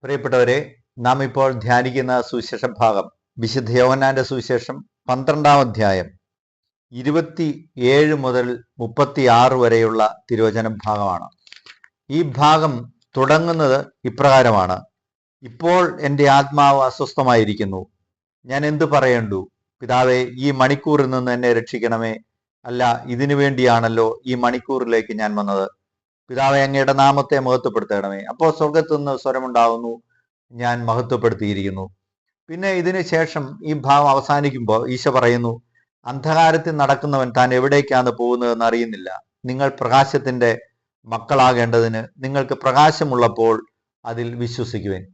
പ്രിയപ്പെട്ടവരെ, നാം ഇപ്പോൾ ധ്യാനിക്കുന്ന സുവിശേഷ ഭാഗം വിശുദ്ധ യോഹന്നാന്റെ സുവിശേഷം 12-ാം അധ്യായം 27 മുതൽ 36 വരെയുള്ള തിരുവചന ഭാഗമാണ്. ഈ ഭാഗം തുടങ്ങുന്നത് ഇപ്രകാരമാണ്: ഇപ്പോൾ എൻ്റെ ആത്മാവ് അസ്വസ്ഥമായിരിക്കുന്നു, ഞാൻ എന്തു പറയണ്ടു? പിതാവേ, ഈ മണിക്കൂറിൽ നിന്ന് എന്നെ രക്ഷിക്കണമേ. അല്ല, ഇതിനു വേണ്ടിയാണല്ലോ ഈ മണിക്കൂറിലേക്ക് ഞാൻ വന്നത്. പിതാവേ, അങ്ങയുടെ നാമത്തെ മഹത്വപ്പെടുത്തണമേ. അപ്പോൾ സ്വർഗത്തു നിന്ന് സ്വരമുണ്ടാകുന്നു, ഞാൻ മഹത്വപ്പെടുത്തിയിരിക്കുന്നു. പിന്നെ ഇതിനു ശേഷം ഈ ഭാഗം അവസാനിക്കുമ്പോൾ ഈശോ പറയുന്നു, അന്ധകാരത്തിൽ നടക്കുന്നവൻ താൻ എവിടേക്കാണ് പോകുന്നതെന്ന് അറിയുന്നില്ല. നിങ്ങൾ പ്രകാശത്തിന്റെ മക്കളാകേണ്ടതിന് നിങ്ങൾക്ക് പ്രകാശമുള്ളപ്പോൾ അതിൽ വിശ്വസിക്കുവേൻ.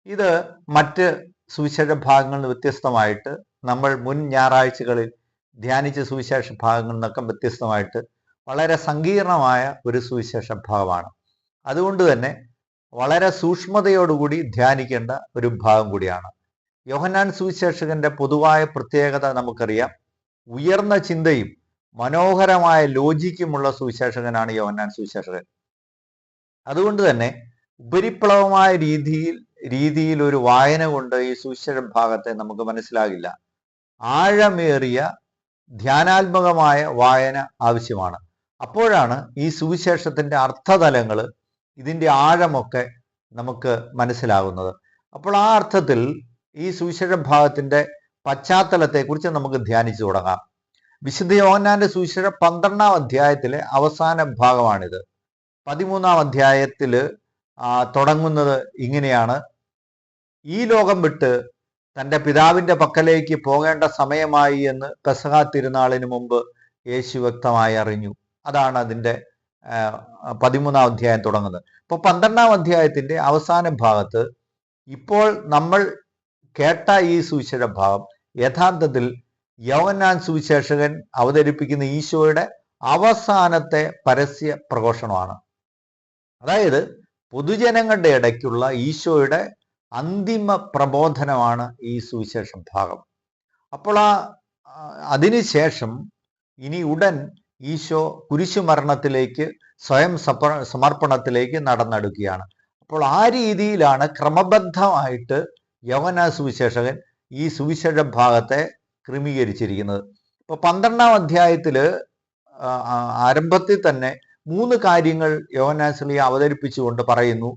ഇത് മറ്റ് സുവിശേഷ ഭാഗങ്ങളിൽ നിന്ന് വ്യത്യസ്തമായിട്ട്, നമ്മൾ മുൻ ഞായറാഴ്ചകളിൽ ധ്യാനിച്ച സുവിശേഷ ഭാഗങ്ങളിൽ നിന്നൊക്കെ വ്യത്യസ്തമായിട്ട് വളരെ സങ്കീർണമായ ഒരു സുവിശേഷ ഭാഗമാണ്. അതുകൊണ്ട് തന്നെ വളരെ സൂക്ഷ്മതയോടുകൂടി ധ്യാനിക്കേണ്ട ഒരു ഭാഗം കൂടിയാണ്. യോഹന്നാൻ സുവിശേഷകന്റെ പൊതുവായ പ്രത്യേകത നമുക്കറിയാം. ഉയർന്ന ചിന്തയും മനോഹരമായ ലോജിക്കുമുള്ള സുവിശേഷകനാണ് യോഹന്നാൻ സുവിശേഷകൻ. അതുകൊണ്ട് തന്നെ ഉപരിപ്ലവമായ രീതിയിൽ ഒരു വായന കൊണ്ട് ഈ സുവിശേഷ ഭാഗത്തെ നമുക്ക് മനസ്സിലാകില്ല. ആഴമേറിയ ധ്യാനാത്മകമായ വായന ആവശ്യമാണ്. അപ്പോഴാണ് ഈ സുവിശേഷത്തിന്റെ അർത്ഥതലങ്ങൾ, ഇതിൻ്റെ ആഴമൊക്കെ നമുക്ക് മനസ്സിലാകുന്നത്. അപ്പോൾ ആ അർത്ഥത്തിൽ ഈ സുവിശേഷ ഭാഗത്തിന്റെ പശ്ചാത്തലത്തെക്കുറിച്ച് നമുക്ക് ധ്യാനിച്ചു തുടങ്ങാം. വിശുദ്ധ യോഹന്നാന്റെ സുവിശേഷം 12-ാം അധ്യായത്തിലെ അവസാന ഭാഗമാണിത്. 13-ാം അധ്യായത്തിൽ തുടങ്ങുന്നത് ഇങ്ങനെയാണ്: ഈ ലോകം വിട്ട് തൻ്റെ പിതാവിൻ്റെ പക്കലേക്ക് പോകേണ്ട സമയമായി എന്ന് പെസഹ തിരുനാളിന് മുമ്പ് യേശു വ്യക്തമായി അറിഞ്ഞു. അതാണ് അതിൻ്റെ 13-ാം അധ്യായം തുടങ്ങുന്നത്. അപ്പോൾ 12-ാം അധ്യായത്തിന്റെ അവസാന ഭാഗത്ത് ഇപ്പോൾ നമ്മൾ കേട്ട ഈ സുവിശേഷ ഭാഗം യഥാർത്ഥത്തിൽ യോഹന്നാൻ സുവിശേഷകൻ അവതരിപ്പിക്കുന്ന ഈശോയുടെ അവസാനത്തെ പരസ്യ പ്രഘോഷണമാണ്. അതായത് പൊതുജനങ്ങളുടെ ഇടയ്ക്കുള്ള ഈശോയുടെ അന്തിമ പ്രബോധനമാണ് ഈ സുവിശേഷ ഭാഗം. അപ്പോൾ അതിനുശേഷം ഇനി ഉടൻ ഈശോ കുരിശുമരണത്തിലേക്ക്, സ്വയം സമർപ്പണത്തിലേക്ക് നടന്നെടുക്കുകയാണ്. അപ്പോൾ ആ രീതിയിലാണ് ക്രമബദ്ധമായിട്ട് യോഹന്നാൻ സുവിശേഷകൻ ഈ സുവിശേഷ ഭാഗത്തെ ക്രമീകരിച്ചിരിക്കുന്നത്. ഇപ്പോൾ 12-ാം അധ്യായത്തിൽ ആരംഭത്തിൽ തന്നെ 3 കാര്യങ്ങൾ യോഹന്നാൻ ശ്ലീഹ അവതരിപ്പിച്ചുകൊണ്ട് പറയുന്നു,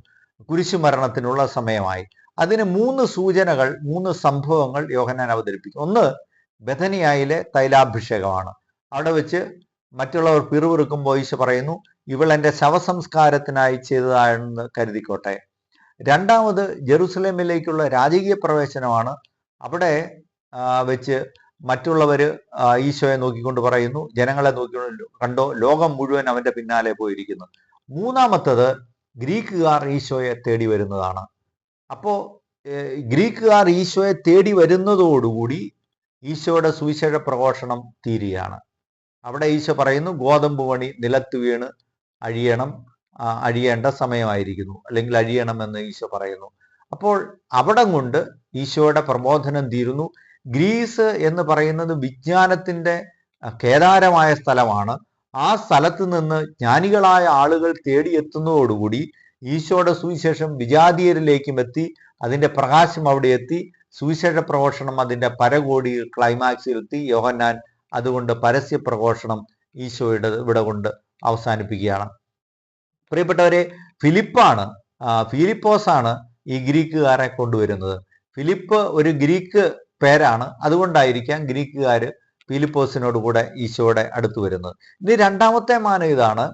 കുരിശുമരണത്തിനുള്ള സമയമായി. അതിന് 3 സൂചനകൾ, 3 സംഭവങ്ങൾ യോഹന്നാൻ അവതരിപ്പിക്കും. ഒന്ന്, ബഥനിയായിലെ തൈലാഭിഷേകമാണ്. അവിടെ വെച്ച് മറ്റുള്ളവർ പിറുപിറുക്കുമ്പോൾ ഈശോ പറയുന്നു, ഇവൾ എൻ്റെ ശവസംസ്കാരത്തിനായി ചെയ്തതാണെന്ന് കരുതിക്കോട്ടെ. രണ്ടാമത്, ജെറുസലേമിലേക്കുള്ള രാജകീയ പ്രവേശനമാണ്. അവിടെ വെച്ച് മറ്റുള്ളവർ ഈശോയെ നോക്കിക്കൊണ്ട് പറയുന്നു, ജനങ്ങളെ നോക്കിക്കൊണ്ട് കണ്ടോ, ലോകം മുഴുവൻ അവൻ്റെ പിന്നാലെ പോയിരിക്കുന്നു. മൂന്നാമത്തത്, ഗ്രീക്കുകാർ ഈശോയെ തേടി വരുന്നതാണ്. അപ്പോൾ ഗ്രീക്കുകാർ ഈശോയെ തേടി വരുന്നതോടുകൂടി ഈശോയുടെ സുവിശേഷ പ്രഘോഷണം തീരുകയാണ്. അവിടെ ഈശോ പറയുന്നു, ഗോതമ്പ് മണി നിലത്ത് വീണ് അഴിയേണ്ട സമയമായിരിക്കുന്നു, അല്ലെങ്കിൽ അഴിയണമെന്ന് ഈശോ പറയുന്നു. അപ്പോൾ അവിടം കൊണ്ട് ഈശോയുടെ പ്രബോധനം തീരുന്നു. ഗ്രീസ് എന്ന് പറയുന്നത് വിജ്ഞാനത്തിന്റെ കേദാരമായ സ്ഥലമാണ്. ആ സ്ഥലത്ത് നിന്ന് ജ്ഞാനികളായ ആളുകൾ തേടിയെത്തുന്നതോടുകൂടി ഈശോയുടെ സുവിശേഷം വിജാതീയരിലേക്കും എത്തി, അതിൻ്റെ പ്രകാശം അവിടെ എത്തി. സുവിശേഷ പ്രഘോഷണം അതിൻ്റെ പരകോടി ക്ലൈമാക്സിൽ എത്തി. യോഹന്നാൻ അതുകൊണ്ട് പരസ്യ പ്രഘോഷണം ഈശോയുടെ ഇവിടെ കൊണ്ട് അവസാനിപ്പിക്കുകയാണ്. പ്രിയപ്പെട്ടവരെ, ഫിലിപ്പോസാണ് ഈ ഗ്രീക്കുകാരെ കൊണ്ടുവരുന്നത്. ഫിലിപ്പ് ഒരു ഗ്രീക്ക് പേരാണ്, അതുകൊണ്ടായിരിക്കാം ഗ്രീക്കുകാർ ഫിലിപ്പോസിനോട് കൂടെ ഈശോയുടെ അടുത്ത് വരുന്നത്. ഇനി രണ്ടാമത്തെ മാനം ഇതാണ്: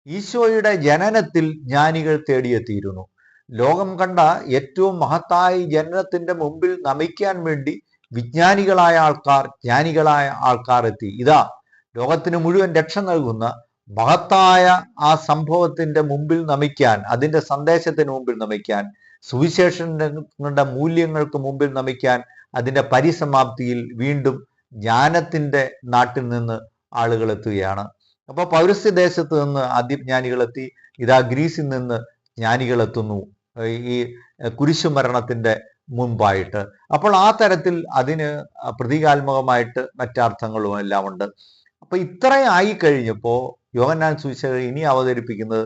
ഈശോയുടെ ജനനത്തിൽ ജ്ഞാനികൾ തേടിയെത്തിയിരുന്നു. ലോകം കണ്ട ഏറ്റവും മഹത്തായ ജനനത്തിന്റെ മുമ്പിൽ നമിക്കാൻ വേണ്ടി വിജ്ഞാനികളായ ആൾക്കാർ, ജ്ഞാനികളായ ആൾക്കാർ എത്തി. ഇതാ, ലോകത്തിന് മുഴുവൻ രക്ഷ നൽകുന്ന മഹത്തായ ആ സംഭവത്തിന്റെ മുമ്പിൽ നമിക്കാൻ, അതിൻ്റെ സന്ദേശത്തിന് മുമ്പിൽ നമിക്കാൻ, സുവിശേഷങ്ങളുടെ മൂല്യങ്ങൾക്ക് മുമ്പിൽ നമിക്കാൻ, അതിൻ്റെ പരിസമാപ്തിയിൽ വീണ്ടും ജ്ഞാനത്തിന്റെ നാട്ടിൽ നിന്ന് ആളുകൾ എത്തുകയാണ്. അപ്പോൾ പൗരസ്ത്യദേശത്ത് നിന്ന് ആദ്യം ജ്ഞാനികളെത്തി, ഇതാ ഗ്രീസിൽ നിന്ന് ജ്ഞാനികളെത്തുന്നു ഈ കുരിശുമരണത്തിന്റെ മുമ്പായിട്ട്. അപ്പോൾ ആ തരത്തിൽ അതിന് പ്രതീകാത്മകമായിട്ട് മറ്റർത്ഥങ്ങളും എല്ലാം ഉണ്ട്. അപ്പൊ ഇത്രയും ആയി കഴിഞ്ഞപ്പോൾ യോഹന്നാൻ സുവിശേഷകൻ ഇനി അവതരിപ്പിക്കുന്നത്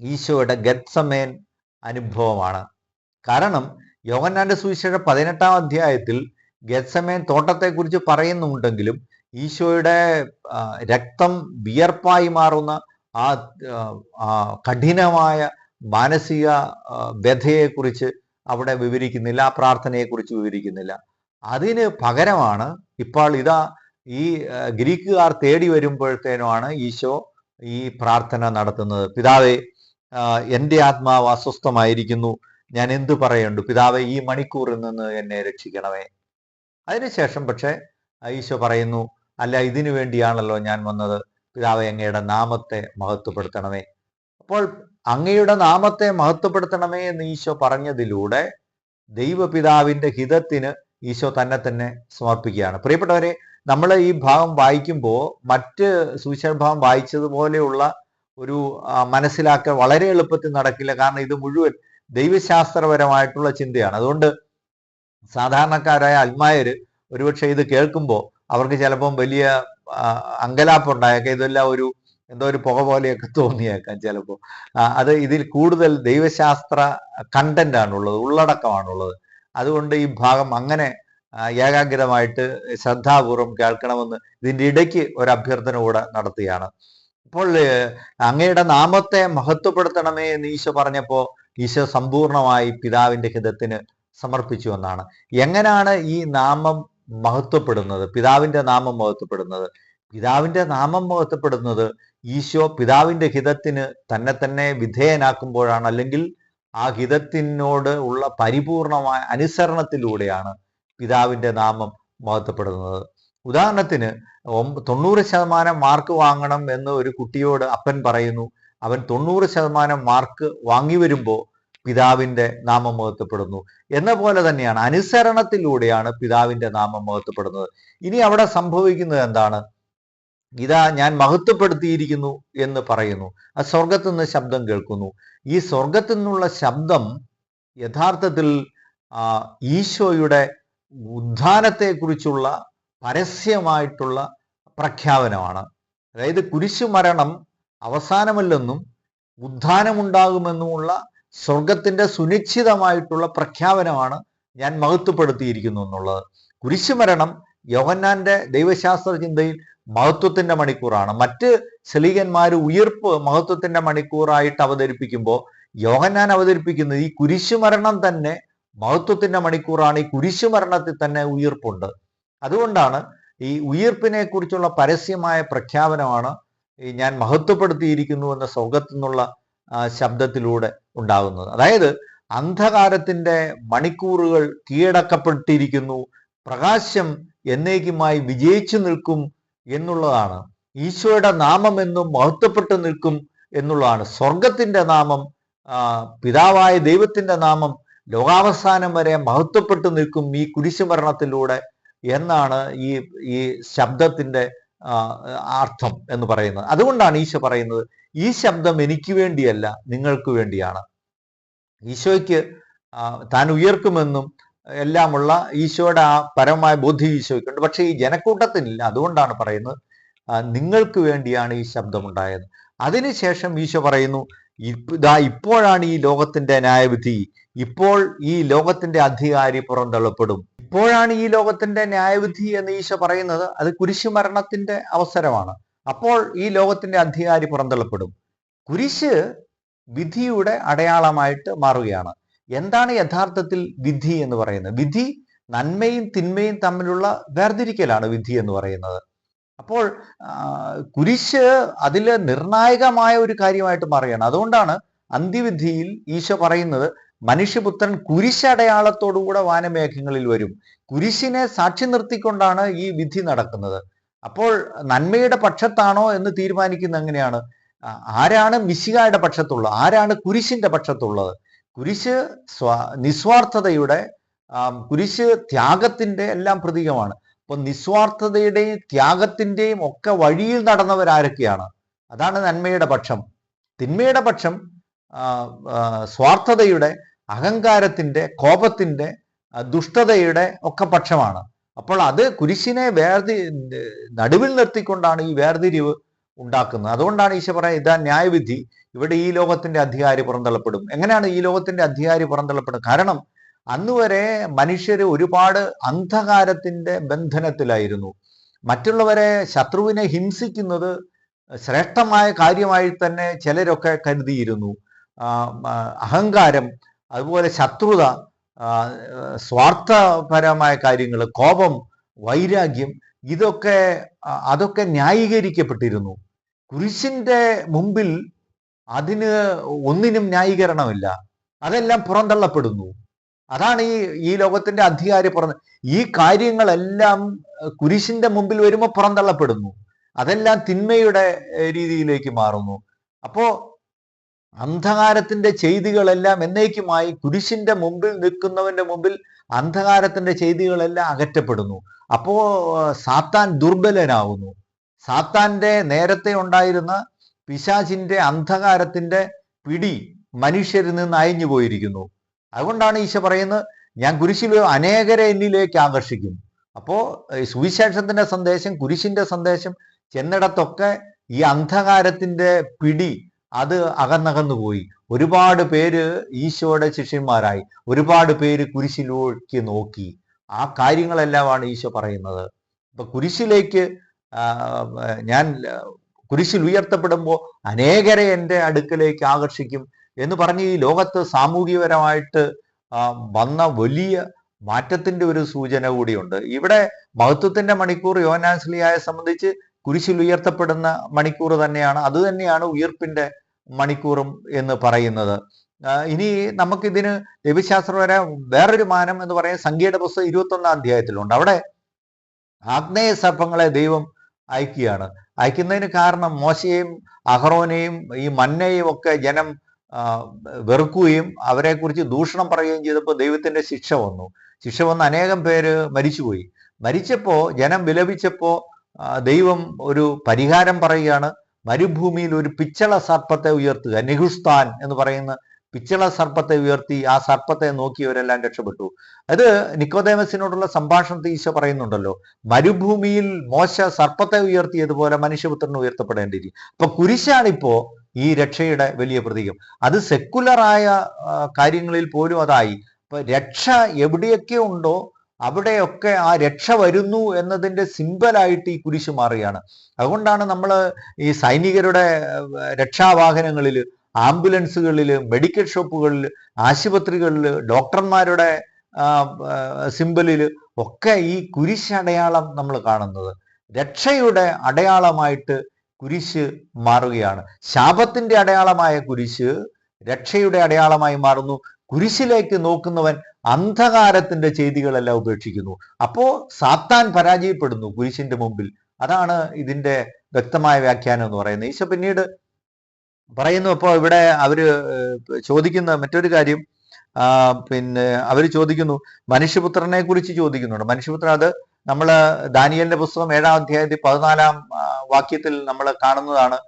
ഈശോയുടെ ഗെത്സമേൻ അനുഭവമാണ്. കാരണം യോഹന്നാന്റെ സുവിശേഷം 18-ാം അധ്യായത്തിൽ ഗെത്സമേൻ തോട്ടത്തെക്കുറിച്ച് പറയുന്നുണ്ടെങ്കിലും ഈശോയുടെ രക്തം വിയർപ്പായി മാറുന്ന ആ കഠിനമായ മാനസിക വ്യഥയെക്കുറിച്ച് അവിടെ വിവരിക്കുന്നില്ല, ആ പ്രാർത്ഥനയെക്കുറിച്ച് വിവരിക്കുന്നില്ല. അതിന് പകരമാണ് ഇപ്പോൾ ഇതാ ഈ ഗ്രീക്കുകാർ തേടി വരുമ്പോഴത്തേനുമാണ് ഈശോ ഈ പ്രാർത്ഥന നടത്തുന്നത്. പിതാവേ, എൻ്റെ ആത്മാവ് അസ്വസ്ഥമായിരിക്കുന്നു, ഞാൻ എന്തു പറയണ്ടു, പിതാവേ ഈ മണിക്കൂറിൽ നിന്ന് എന്നെ രക്ഷിക്കണമേ. അതിനുശേഷം പക്ഷേ ഈശോ പറയുന്നു, അല്ല, ഇതിനു വേണ്ടിയാണല്ലോ ഞാൻ വന്നത്, പിതാവേ അങ്ങയുടെ നാമത്തെ മഹത്വപ്പെടുത്തണമേ. അപ്പോൾ അങ്ങയുടെ നാമത്തെ മഹത്വപ്പെടുത്തണമേ എന്ന് ഈശോ പറഞ്ഞതിലൂടെ ദൈവപിതാവിൻ്റെ ഹിതത്തിന് ഈശോ തന്നെ സമർപ്പിക്കുകയാണ്. പ്രിയപ്പെട്ടവരെ, നമ്മൾ ഈ ഭാഗം വായിക്കുമ്പോൾ മറ്റ് സുവിശേഷ ഭാഗം വായിച്ചതുപോലെയുള്ള ഒരു മനസ്സിലാക്കൽ വളരെ എളുപ്പത്തിൽ നടക്കില്ല. കാരണം ഇത് മുഴുവൻ ദൈവശാസ്ത്രപരമായിട്ടുള്ള ചിന്തയാണ്. അതുകൊണ്ട് സാധാരണക്കാരായ അൽമായര് ഒരുപക്ഷെ ഇത് കേൾക്കുമ്പോൾ അവർക്ക് ചിലപ്പം വലിയ അങ്കലാപ്പുണ്ടായേക്കാം. ഇതെല്ലാം എന്തോ ഒരു പുക പോലെയൊക്കെ തോന്നിയേക്കാം ചിലപ്പോൾ. അത് ഇതിൽ കൂടുതൽ ദൈവശാസ്ത്ര കണ്ടന്റ് ആണുള്ളത്, ഉള്ളടക്കമാണുള്ളത്. അതുകൊണ്ട് ഈ ഭാഗം അങ്ങനെ ഏകാഗ്രമായിട്ട് ശ്രദ്ധാപൂർവം കേൾക്കണമെന്ന് ഇതിൻ്റെ ഇടയ്ക്ക് ഒരു അഭ്യർത്ഥന കൂടെ നടത്തുകയാണ്. അപ്പോൾ അങ്ങയുടെ നാമത്തെ മഹത്വപ്പെടുത്തണമേ എന്ന് ഈശോ പറഞ്ഞപ്പോൾ ഈശോ സമ്പൂർണമായി പിതാവിൻ്റെ ഹിതത്തിന് സമർപ്പിച്ചു എന്നാണ്. എങ്ങനെയാണ് ഈ നാമം മഹത്വപ്പെടുന്നത്, പിതാവിൻ്റെ നാമം മഹത്വപ്പെടുന്നത്? പിതാവിൻ്റെ നാമം മഹത്വപ്പെടുന്നത് ഈശോ പിതാവിൻ്റെ ഹിതത്തിന് തന്നെ വിധേയനാക്കുമ്പോഴാണ്, അല്ലെങ്കിൽ ആ ഹിതത്തിനോട് ഉള്ള പരിപൂർണമായ അനുസരണത്തിലൂടെയാണ് പിതാവിൻ്റെ നാമം മഹത്വപ്പെടുന്നത്. ഉദാഹരണത്തിന് 90% മാർക്ക് വാങ്ങണം എന്ന് ഒരു കുട്ടിയോട് അപ്പൻ പറയുന്നു. അവൻ 90% മാർക്ക് വാങ്ങി വരുമ്പോൾ പിതാവിൻ്റെ നാമം മഹത്വപ്പെടുന്നു. എന്ന പോലെ തന്നെയാണ് അനുസരണത്തിലൂടെയാണ് പിതാവിൻ്റെ നാമം മഹത്വപ്പെടുന്നത്. ഇനി അവിടെ സംഭവിക്കുന്നത് എന്താണ്? ഇതാ ഞാൻ മഹത്വപ്പെടുത്തിയിരിക്കുന്നു എന്ന് പറയുന്നു. ആ സ്വർഗത്തു നിന്ന് ശബ്ദം കേൾക്കുന്നു. ഈ സ്വർഗത്തു നിന്നുള്ള ശബ്ദം യഥാർത്ഥത്തിൽ ഈശോയുടെ ഉദ്ധാനത്തെക്കുറിച്ചുള്ള പരസ്യമായിട്ടുള്ള പ്രഖ്യാപനമാണ്. അതായത് കുരിശുമരണം അവസാനമല്ലെന്നും ഉദ്ധാനമുണ്ടാകുമെന്നുമുള്ള സ്വർഗത്തിൻ്റെ സുനിശ്ചിതമായിട്ടുള്ള പ്രഖ്യാപനമാണ് ഞാൻ മഹത്വപ്പെടുത്തിയിരിക്കുന്നു എന്നുള്ളത്. കുരിശുമരണം യോഹന്നാന്റെ ദൈവശാസ്ത്ര ചിന്തയിൽ മഹത്വത്തിന്റെ മണിക്കൂറാണ്. മറ്റ് ശ്ലീഹന്മാർ ഉയിർപ്പ് മഹത്വത്തിന്റെ മണിക്കൂറായിട്ട് അവതരിപ്പിക്കുമ്പോൾ യോഹന്നാൻ അവതരിപ്പിക്കുന്നത് ഈ കുരിശുമരണം തന്നെ മഹത്വത്തിന്റെ മണിക്കൂറാണ്. ഈ കുരിശുമരണത്തിൽ തന്നെ ഉയിർപ്പുണ്ട്. അതുകൊണ്ടാണ് ഈ ഉയിർപ്പിനെ കുറിച്ചുള്ള പരസ്യമായ പ്രഖ്യാപനമാണ് ഈ ഞാൻ മഹത്വപ്പെടുത്തിയിരിക്കുന്നു എന്ന സ്വർഗത്തു നിന്നുള്ള ശബ്ദത്തിലൂടെ ഉണ്ടാകുന്നത്. അതായത് അന്ധകാരത്തിന്റെ മണിക്കൂറുകൾ കീഴടക്കപ്പെട്ടിരിക്കുന്നു, പ്രകാശം എന്നേക്കുമായി വിജയിച്ചു നിൽക്കും എന്നുള്ളതാണ്. ഈശോയുടെ നാമം എന്നും മഹത്വപ്പെട്ടു നിൽക്കും എന്നുള്ളതാണ്. സ്വർഗത്തിന്റെ നാമം, പിതാവായ ദൈവത്തിന്റെ നാമം ലോകാവസാനം വരെ മഹത്വപ്പെട്ടു നിൽക്കും ഈ കുരിശുമരണത്തിലൂടെ എന്നാണ് ഈ ശബ്ദത്തിന്റെ അർത്ഥം എന്ന് പറയുന്നത്. അതുകൊണ്ടാണ് ഈശോ പറയുന്നത്, ഈ ശബ്ദം എനിക്ക് വേണ്ടിയല്ല, നിങ്ങൾക്ക് വേണ്ടിയാണ്. ഈശോയ്ക്ക് താൻ ഉയർക്കുമെന്നും എല്ലാമുള്ള ഈശോയുടെ ആ പരമമായ ബോധ്യം ഈശോയ്ക്കുണ്ട്. പക്ഷെ ഈ ജനക്കൂട്ടത്തിനില്ല. അതുകൊണ്ടാണ് പറയുന്നത് നിങ്ങൾക്ക് വേണ്ടിയാണ് ഈ ശബ്ദമുണ്ടായത്. അതിനുശേഷം ഈശോ പറയുന്നു, ഇപ്പോഴാണ് ഈ ലോകത്തിന്റെ ന്യായവിധി, ഇപ്പോൾ ഈ ലോകത്തിന്റെ അധികാരി പുറന്തള്ളപ്പെടും. ഇപ്പോഴാണ് ഈ ലോകത്തിന്റെ ന്യായവിധി എന്ന് ഈശോ പറയുന്നത് അത് കുരിശുമരണത്തിന്റെ അവസരമാണ്. അപ്പോൾ ഈ ലോകത്തിന്റെ അധികാരി പുറന്തള്ളപ്പെടും. കുരിശ് വിധിയുടെ അടയാളമായിട്ട് മാറുകയാണ്. എന്താണ് യഥാർത്ഥത്തിൽ വിധി എന്ന് പറയുന്നത്? വിധി നന്മയും തിന്മയും തമ്മിലുള്ള വേർതിരിക്കലാണ് വിധി എന്ന് പറയുന്നത്. അപ്പോൾ കുരിശ് അതിൽ നിർണായകമായ ഒരു കാര്യമായിട്ട് മാറുകയാണ്. അതുകൊണ്ടാണ് അന്ത്യവിധിയിൽ ഈശോ പറയുന്നത് മനുഷ്യപുത്രൻ കുരിശടയാളത്തോടുകൂടെ വാനമേഘങ്ങളിൽ വരും. കുരിശിനെ സാക്ഷി നിർത്തിക്കൊണ്ടാണ് ഈ വിധി നടക്കുന്നത്. അപ്പോൾ നന്മയുടെ പക്ഷത്താണോ എന്ന് തീരുമാനിക്കുന്നത് എങ്ങനെയാണ്? ആരാണ് മിശിഹായുടെ പക്ഷത്തുള്ളത്, ആരാണ് കുരിശിന്റെ പക്ഷത്തുള്ളത്? കുരിശ് നിസ്വാർത്ഥതയുടെ, കുരിശ് ത്യാഗത്തിന്റെ എല്ലാം പ്രതീകമാണ്. അപ്പൊ നിസ്വാർത്ഥതയുടെയും ത്യാഗത്തിന്റെയും ഒക്കെ വഴിയിൽ നടന്നവരാരൊക്കെയാണ്? അതാണ് നന്മയുടെ പക്ഷം. തിന്മയുടെ പക്ഷം സ്വാർത്ഥതയുടെ, അഹങ്കാരത്തിന്റെ, കോപത്തിന്റെ, ദുഷ്ടതയുടെ ഒക്കെ പക്ഷമാണ്. അപ്പോൾ അത് കുരിശിനെ നടുവിൽ നിർത്തിക്കൊണ്ടാണ് ഈ വേർതിരിവ് ഉണ്ടാക്കുന്നത്. അതുകൊണ്ടാണ് ഈശോ പറയുന്നത്, ഇതാ ന്യായവിധി, ഇവിടെ ഈ ലോകത്തിന്റെ അധികാരി പുറന്തള്ളപ്പെടും. എങ്ങനെയാണ് ഈ ലോകത്തിന്റെ അധികാരി പുറന്തള്ളപ്പെടുന്നത്? കാരണം അന്ന് വരെ മനുഷ്യര് ഒരുപാട് അന്ധകാരത്തിന്റെ ബന്ധനത്തിലായിരുന്നു. മറ്റുള്ളവരെ, ശത്രുവിനെ ഹിംസിക്കുന്നത് ശ്രേഷ്ഠമായ കാര്യമായി തന്നെ ചിലരൊക്കെ കരുതിയിരുന്നു. അഹങ്കാരം, അതുപോലെ ശത്രുത, സ്വാർത്ഥപരമായ കാര്യങ്ങൾ, കോപം, വൈരാഗ്യം, അതൊക്കെ ന്യായീകരിക്കപ്പെട്ടിരുന്നു. കുരിശിന്റെ മുമ്പിൽ അതിന് ഒന്നിനും ന്യായീകരണമില്ല. അതെല്ലാം പുറന്തള്ളപ്പെടുന്നു. അതാണ് ഈ ലോകത്തിന്റെ അധികാരി ഈ കാര്യങ്ങളെല്ലാം കുരിശിന്റെ മുമ്പിൽ വരുമ്പോൾ പുറന്തള്ളപ്പെടുന്നു. അതെല്ലാം തിന്മയുടെ രീതിയിലേക്ക് മാറുന്നു. അപ്പോ അന്ധകാരത്തിന്റെ ചെയ്തികളെല്ലാം എന്നേക്കുമായി കുരിശിന്റെ മുമ്പിൽ നിൽക്കുന്നവന്റെ മുമ്പിൽ അന്ധകാരത്തിന്റെ ചെയ്തികളെല്ലാം അകറ്റപ്പെടുന്നു. അപ്പോ സാത്താൻ ദുർബലനാവുന്നു. സാത്താന്റെ നേരത്തെ ഉണ്ടായിരുന്ന പിശാചിന്റെ അന്ധകാരത്തിന്റെ പിടി മനുഷ്യരിൽ നിന്ന് അയഞ്ഞു പോയിരിക്കുന്നു. അതുകൊണ്ടാണ് ഈശോ പറയുന്നത്, ഞാൻ കുരിശിൽ അനേകരെ എന്നിലേക്ക് ആകർഷിക്കും. അപ്പോ സുവിശേഷത്തിന്റെ സന്ദേശം, കുരിശിന്റെ സന്ദേശം ചെന്നിടത്തൊക്കെ ഈ അന്ധകാരത്തിന്റെ പിടി അത് അകന്നകന്നു പോയി. ഒരുപാട് പേര് ഈശോയുടെ ശിഷ്യന്മാരായി, ഒരുപാട് പേര് കുരിശിലേക്ക് നോക്കി. ആ കാര്യങ്ങളെല്ലാമാണ് ഈശോ പറയുന്നത്. ഇപ്പൊ കുരിശിലേക്ക് ഞാൻ കുരിശിൽ ഉയർത്തപ്പെടുമ്പോൾ അനേകരെ എൻ്റെ അടുക്കലേക്ക് ആകർഷിക്കും എന്ന് പറഞ്ഞ് ഈ ലോകത്ത് സാമൂഹികപരമായിട്ട് വന്ന വലിയ മാറ്റത്തിന്റെ ഒരു സൂചന കൂടിയുണ്ട്. ഇവിടെ മഹത്വത്തിന്റെ മണിക്കൂർ യോഹന്നാൻ ശ്ലീഹായെ സംബന്ധിച്ച് കുരിശിൽ ഉയർത്തപ്പെടുന്ന മണിക്കൂർ തന്നെയാണ്. അത് തന്നെയാണ് ഉയർപ്പിന്റെ മണിക്കൂറും എന്ന് പറയുന്നത്. ഇനി നമുക്കിതിന് ദൈവശാസ്ത്രപര വേറൊരു മാനം എന്ന് പറയുന്നത് സംഖ്യയുടെ പുസ്തകം 21 അധ്യായത്തിലുണ്ട്. അവിടെ ആഗ്നേയ സർപ്പങ്ങളെ ദൈവം അയക്കുന്നതിന് കാരണം മോശയെയും അഹറോനെയും ഈ മന്നയെയും ഒക്കെ ജനം വെറുക്കുകയും അവരെക്കുറിച്ച് ദൂഷണം പറയുകയും ചെയ്തപ്പോൾ ദൈവത്തിന്റെ ശിക്ഷ വന്ന് അനേകം പേര് മരിച്ചുപോയി. മരിച്ചപ്പോ ജനം വിലപിച്ചപ്പോ ദൈവം ഒരു പരിഹാരം പറയുകയാണ്. മരുഭൂമിയിൽ ഒരു പിച്ചള സർപ്പത്തെ ഉയർത്തുക, നെഹുസ്താൻ എന്ന് പറയുന്ന പിച്ചള സർപ്പത്തെ ഉയർത്തി ആ സർപ്പത്തെ നോക്കിയവരെല്ലാം രക്ഷപ്പെട്ടു. അത് നിക്കോദേമസിനോടുള്ള സംഭാഷണത്തിൽ ഈശോ പറയുന്നുണ്ടല്ലോ, മരുഭൂമിയിൽ മോശ സർപ്പത്തെ ഉയർത്തിയതുപോലെ മനുഷ്യപുത്രന് ഉയർത്തപ്പെടേണ്ടിയിരിക്കും. അപ്പൊ കുരിശാണിപ്പോ ഈ രക്ഷയുടെ വലിയ പ്രതീകം. അത് സെക്കുലറായ കാര്യങ്ങളിൽ പോലും അതായി. അപ്പൊ രക്ഷ എവിടെയൊക്കെ ഉണ്ടോ അവിടെയൊക്കെ ആ രക്ഷ വരുന്നു എന്നതിൻ്റെ സിമ്പലായിട്ട് ഈ കുരിശ് മാറുകയാണ്. അതുകൊണ്ടാണ് നമ്മൾ ഈ സൈനികരുടെ രക്ഷാവാഹനങ്ങളിൽ, ആംബുലൻസുകളിൽ, മെഡിക്കൽ ഷോപ്പുകളിൽ, ആശുപത്രികളിൽ, ഡോക്ടർമാരുടെ സിമ്പലിൽ ഒക്കെ ഈ കുരിശടയാളം നമ്മൾ കാണുന്നത്. രക്ഷയുടെ അടയാളമായിട്ട് കുരിശ് മാറുകയാണ്. ശാപത്തിന്റെ അടയാളമായ കുരിശ് രക്ഷയുടെ അടയാളമായി മാറുന്നു. കുരിശിലേക്ക് നോക്കുന്നവൻ അന്ധകാരത്തിന്റെ ചെയ്തികളെല്ലാം ഉപേക്ഷിക്കുന്നു. അപ്പോ സാത്താൻ പരാജയപ്പെടുന്നു കുരിശിന്റെ മുമ്പിൽ. അതാണ് ഇതിന്റെ വ്യക്തമായ വ്യാഖ്യാനം എന്ന് പറയുന്നത്. ഈശോ പിന്നീട് പറയുന്നു, അപ്പോൾ ഇവിടെ അവര് ചോദിക്കുന്ന മറ്റൊരു കാര്യം, അവര് ചോദിക്കുന്നു, മനുഷ്യപുത്രനെ കുറിച്ച് ചോദിക്കുന്നുണ്ട്. മനുഷ്യപുത്രൻ, അത് നമ്മൾ ദാനിയേലിന്റെ പുസ്തകം 7-ാം അധ്യായത്തിൽ 14-ാം വാക്യത്തിൽ നമ്മൾ കാണുന്നതാണ്.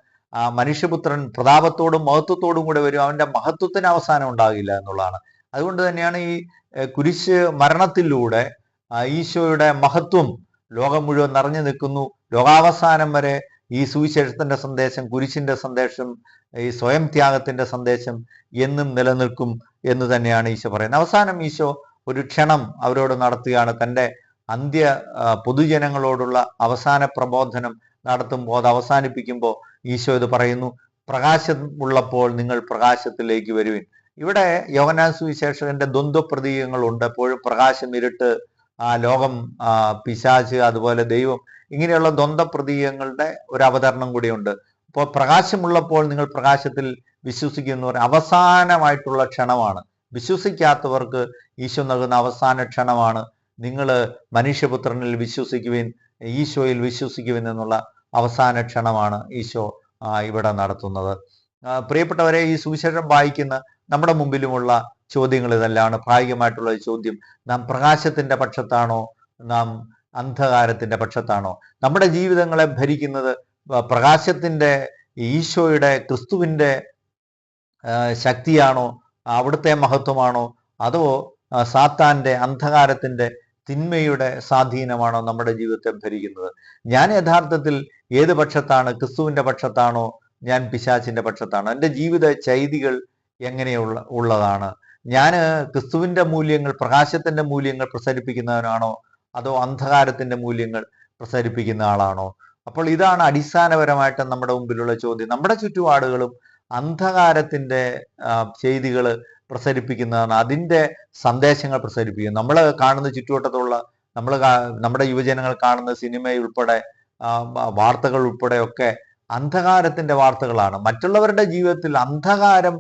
മനുഷ്യപുത്രൻ പ്രതാപത്തോടും മഹത്വത്തോടും കൂടെ വരും, അവന്റെ മഹത്വത്തിന് അവസാനം ഉണ്ടാകില്ല എന്നുള്ളതാണ്. അതുകൊണ്ട് തന്നെയാണ് ഈ കുരിശ് മരണത്തിലൂടെ ഈശോയുടെ മഹത്വം ലോകം മുഴുവൻ നിറഞ്ഞു നിൽക്കുന്നു. ലോകാവസാനം വരെ ഈ സുവിശേഷത്തിന്റെ സന്ദേശം, കുരിശിന്റെ സന്ദേശം, ഈ സ്വയം ത്യാഗത്തിന്റെ സന്ദേശം എന്നും നിലനിൽക്കും എന്ന് തന്നെയാണ് ഈശോ പറയുന്നത്. അവസാനം ഈശോ ഒരു ക്ഷണം അവരോട് നടത്തുകയാണ്. തൻ്റെ അന്ത്യ പൊതുജനങ്ങളോടുള്ള അവസാന പ്രബോധനം നടത്തുമ്പോൾ, അത് അവസാനിപ്പിക്കുമ്പോൾ ഈശോ ഇത് പറയുന്നു, പ്രകാശം ഉള്ളപ്പോൾ നിങ്ങൾ പ്രകാശത്തിലേക്ക് വരുവിൻ. ഇവിടെ യോഹന്നാൻ സുവിശേഷകന്റെ ദ്വന്ദ്വ പ്രതീകങ്ങളുണ്ട്. എപ്പോഴും പ്രകാശം, ഇരുട്ട്, ലോകം, പിശാച്, അതുപോലെ ദൈവം, ഇങ്ങനെയുള്ള ദ്വന്ദ്വ പ്രതീകങ്ങളുടെ ഒരു അവതരണം കൂടിയുണ്ട്. അപ്പോൾ പ്രകാശമുള്ളപ്പോൾ നിങ്ങൾ പ്രകാശത്തിൽ വിശ്വസിക്കുന്നവർ അവസാനമായിട്ടുള്ള ക്ഷണമാണ്. വിശ്വസിക്കാത്തവർക്ക് ഈശോ നൽകുന്ന അവസാന ക്ഷണമാണ്, നിങ്ങൾ മനുഷ്യപുത്രനിൽ വിശ്വസിക്കുവിൻ, ഈശോയിൽ വിശ്വസിക്കുവിൻ എന്നുള്ള അവസാന ക്ഷണമാണ് ഈശോ ഇവിടെ നടത്തുന്നത്. പ്രിയപ്പെട്ടവരെ, ഈ സുവിശേഷം വായിക്കുന്ന നമ്മുടെ മുമ്പിലുമുള്ള ചോദ്യങ്ങൾ ഇതെല്ലാമാണ്. പ്രായോഗികമായിട്ടുള്ള ചോദ്യം, നാം പ്രകാശത്തിന്റെ പക്ഷത്താണോ, നാം അന്ധകാരത്തിന്റെ പക്ഷത്താണോ? നമ്മുടെ ജീവിതങ്ങളെ ഭരിക്കുന്നത് പ്രകാശത്തിന്റെ, ഈശോയുടെ, ക്രിസ്തുവിന്റെ ശക്തിയാണോ, അവിടുത്തെ മഹത്വമാണോ, അതോ സാത്താന്റെ, അന്ധകാരത്തിന്റെ തിന്മയുടെ സ്വാധീനമാണോ നമ്മുടെ ജീവിതത്തെ ഭരിക്കുന്നത്? ഞാൻ യഥാർത്ഥത്തിൽ ഏത് പക്ഷത്താണ്? ക്രിസ്തുവിന്റെ പക്ഷത്താണോ ഞാൻ പിശാചിന്റെ പക്ഷത്താണോ? എൻ്റെ ജീവിത ചെയ്തികൾ ഉള്ളതാണ്? ഞാൻ ക്രിസ്തുവിന്റെ മൂല്യങ്ങൾ, പ്രകാശത്തിന്റെ മൂല്യങ്ങൾ പ്രസരിപ്പിക്കുന്നവനാണോ അതോ അന്ധകാരത്തിന്റെ മൂല്യങ്ങൾ പ്രസരിപ്പിക്കുന്ന ആളാണോ? അപ്പോൾ ഇതാണ് അടിസ്ഥാനപരമായിട്ട് നമ്മുടെ മുമ്പിലുള്ള ചോദ്യം. നമ്മുടെ ചുറ്റുപാടുകളും അന്ധകാരത്തിന്റെ ചെയ്തികൾ പ്രസരിപ്പിക്കുന്നതാണ്, അതിൻ്റെ സന്ദേശങ്ങൾ പ്രസരിപ്പിക്കുന്നത്. നമ്മൾ കാണുന്ന ചുറ്റുവട്ടത്തുള്ള നമ്മുടെ യുവജനങ്ങൾ കാണുന്ന സിനിമയുൾപ്പെടെ വാർത്തകൾ ഉൾപ്പെടെയൊക്കെ അന്ധകാരത്തിന്റെ വാർത്തകളാണ്. മറ്റുള്ളവരുടെ ജീവിതത്തിൽ അന്ധകാരം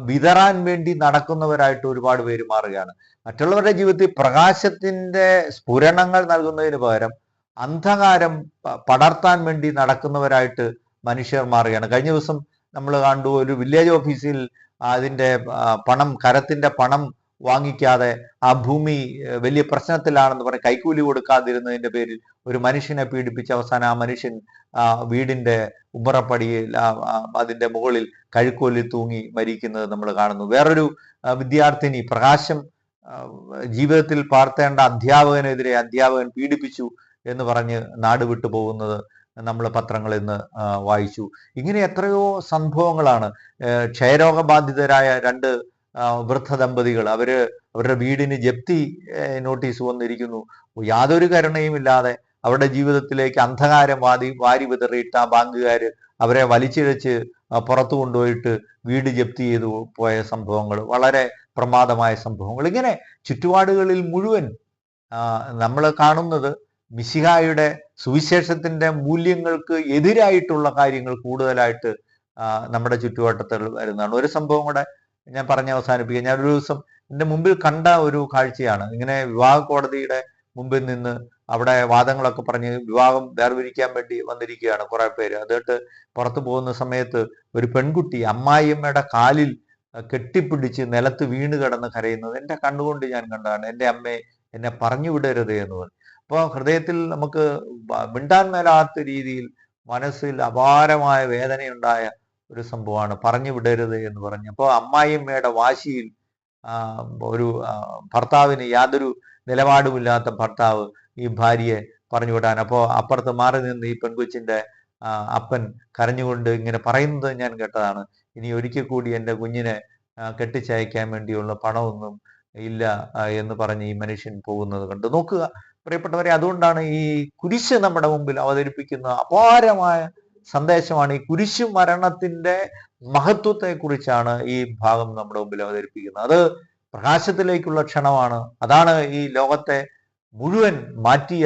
വിതറാൻ വേണ്ടി നടക്കുന്നവരായിട്ട് ഒരുപാട് പേര് മാറുകയാണ്. മറ്റുള്ളവരുടെ ജീവിതത്തിൽ പ്രകാശത്തിന്റെ സ്ഫുരണങ്ങൾ നൽകുന്നതിന് പകരം അന്ധകാരം പടർത്താൻ വേണ്ടി നടക്കുന്നവരായിട്ട് മനുഷ്യർ മാറുകയാണ്. കഴിഞ്ഞ ദിവസം നമ്മൾ കണ്ടു, ഒരു വില്ലേജ് ഓഫീസിൽ അതിൻ്റെ കരത്തിന്റെ പണം വാങ്ങിക്കാതെ ആ ഭൂമി വലിയ പ്രശ്നത്തിലാണെന്ന് പറഞ്ഞ് കൈക്കൂലി കൊടുക്കാതിരുന്നതിന്റെ പേരിൽ ഒരു മനുഷ്യനെ പീഡിപ്പിച്ച അവസാനം ആ മനുഷ്യൻ വീടിന്റെ ഉമ്മറപ്പടിയിൽ അതിന്റെ മുകളിൽ കഴുക്കോലി തൂങ്ങി മരിക്കുന്നത് നമ്മൾ കാണുന്നു. വേറൊരു വിദ്യാർത്ഥിനി പ്രകാശം ജീവിതത്തിൽ പാർത്തേണ്ട അധ്യാപകനെതിരെ അധ്യാപകൻ പീഡിപ്പിച്ചു എന്ന് പറഞ്ഞ് നാട് വിട്ടു പോകുന്നത് നമ്മൾ പത്രങ്ങളിൽ നിന്ന് വായിച്ചു. ഇങ്ങനെ എത്രയോ സംഭവങ്ങളാണ്. ക്ഷയരോഗബാധിതരായ 2 വൃദ്ധ ദമ്പതികൾ, അവരുടെ വീടിന് ജപ്തി നോട്ടീസ് വന്നിരിക്കുന്നു. യാതൊരു കരുണയുമില്ലാതെ അവരുടെ ജീവിതത്തിലേക്ക് അന്ധകാരം വാരി വിതറിയിട്ട് ആ ബാങ്കുകാർ അവരെ വലിച്ചിഴച്ച് പുറത്തു കൊണ്ടുപോയിട്ട് വീട് ജപ്തി ചെയ്തു പോയ സംഭവങ്ങൾ, വളരെ പ്രമാദമായ സംഭവങ്ങൾ. ഇങ്ങനെ ചുറ്റുപാടുകളിൽ മുഴുവൻ നമ്മൾ കാണുന്നത് മിശിഹായുടെ സുവിശേഷത്തിന്റെ മൂല്യങ്ങൾക്ക് എതിരായിട്ടുള്ള കാര്യങ്ങൾ കൂടുതലായിട്ട് നമ്മുടെ ചുറ്റുവട്ടത്തിൽ വരുന്നതാണ്. ഒരു സംഭവം കൂടെ ഞാൻ പറഞ്ഞ് അവസാനിപ്പിക്കുക. ഞാനൊരു ദിവസം എൻ്റെ മുമ്പിൽ കണ്ട ഒരു കാഴ്ചയാണ്. ഇങ്ങനെ വിവാഹ കോടതിയുടെ മുമ്പിൽ നിന്ന് അവിടെ വാദങ്ങളൊക്കെ പറഞ്ഞ് വിവാഹം വേർതിരിക്കാൻ വേണ്ടി വന്നിരിക്കുകയാണ് കുറെ പേര്. അതിട്ട് പുറത്തു പോകുന്ന സമയത്ത് ഒരു പെൺകുട്ടി അമ്മായിയമ്മയുടെ കാലിൽ കെട്ടിപ്പിടിച്ച് നിലത്ത് വീണ് കിടന്ന് കരയുന്നത് എൻ്റെ കണ്ണുകൊണ്ട് ഞാൻ കണ്ടതാണ്. എൻ്റെ അമ്മയെ എന്നെ പറഞ്ഞു വിടരുത് എന്ന് പറഞ്ഞു. അപ്പോൾ ഹൃദയത്തിൽ നമുക്ക് മിണ്ടാൻ മേലാത്ത രീതിയിൽ മനസ്സിൽ അപാരമായ വേദനയുണ്ടായ ഒരു സംഭവമാണ് പറഞ്ഞു വിടരുത് എന്ന് പറഞ്ഞു. അപ്പോൾ അമ്മായിയമ്മയുടെ വാശിയിൽ ഒരു ഭർത്താവിന് യാതൊരു നിലപാടുമില്ലാത്ത ഭർത്താവ് ഈ ഭാര്യയെ പറഞ്ഞു വിടാൻ, അപ്പോൾ അപ്പുറത്ത് മാറി നിന്ന് ഈ പെൺകൊച്ചിന്റെ അപ്പൻ കരഞ്ഞുകൊണ്ട് ഇങ്ങനെ പറയുന്നത് ഞാൻ കേട്ടതാണ്. ഇനി ഒരിക്കൽ കൂടി എൻ്റെ കുഞ്ഞിനെ കെട്ടിച്ചയക്കാൻ വേണ്ടിയുള്ള പണമൊന്നും ഇല്ല എന്ന് പറഞ്ഞ് ഈ മനുഷ്യൻ പോകുന്നത് കണ്ടു. നോക്കുക പ്രിയപ്പെട്ടവരെ, അതുകൊണ്ടാണ് ഈ കുരിശ് നമ്മുടെ മുമ്പിൽ അവതരിപ്പിക്കുന്ന അപാരമായ സന്ദേശമാണ്. ഈ കുരിശു മരണത്തിന്റെ മഹത്വത്തെ കുറിച്ചാണ് ഈ ഭാഗം നമ്മുടെ മുമ്പിൽ അവതരിപ്പിക്കുന്നത്. അത് പ്രകാശത്തിലേക്കുള്ള ക്ഷണമാണ്. അതാണ് ഈ ലോകത്തെ മുഴുവൻ മാറ്റിയ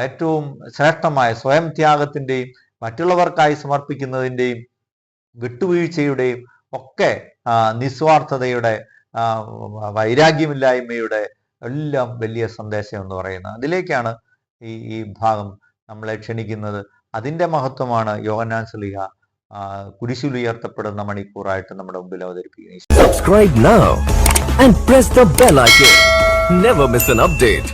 ഏറ്റവും ശ്രേഷ്ഠമായ സ്വയം ത്യാഗത്തിന്റെയും മറ്റുള്ളവർക്കായി സമർപ്പിക്കുന്നതിൻ്റെയും വിട്ടുവീഴ്ചയുടെയും ഒക്കെ നിസ്വാർത്ഥതയുടെ വൈരാഗ്യമില്ലായ്മയുടെ എല്ലാം വലിയ സന്ദേശം എന്ന് പറയുന്നത്. അതിലേക്കാണ് ഈ ഭാഗം നമ്മളെ ക്ഷണിക്കുന്നത്. അതിന്റെ മഹത്വമാണ് യോഹന്നാൻ ശ്ലീഹ കുരിശിലുയർത്തപ്പെടുന്ന മണിക്കൂറായിട്ട് നമ്മുടെ മുമ്പിൽ അവതരിപ്പിക്കുന്നത്. Subscribe now and press the bell icon. Never miss an update.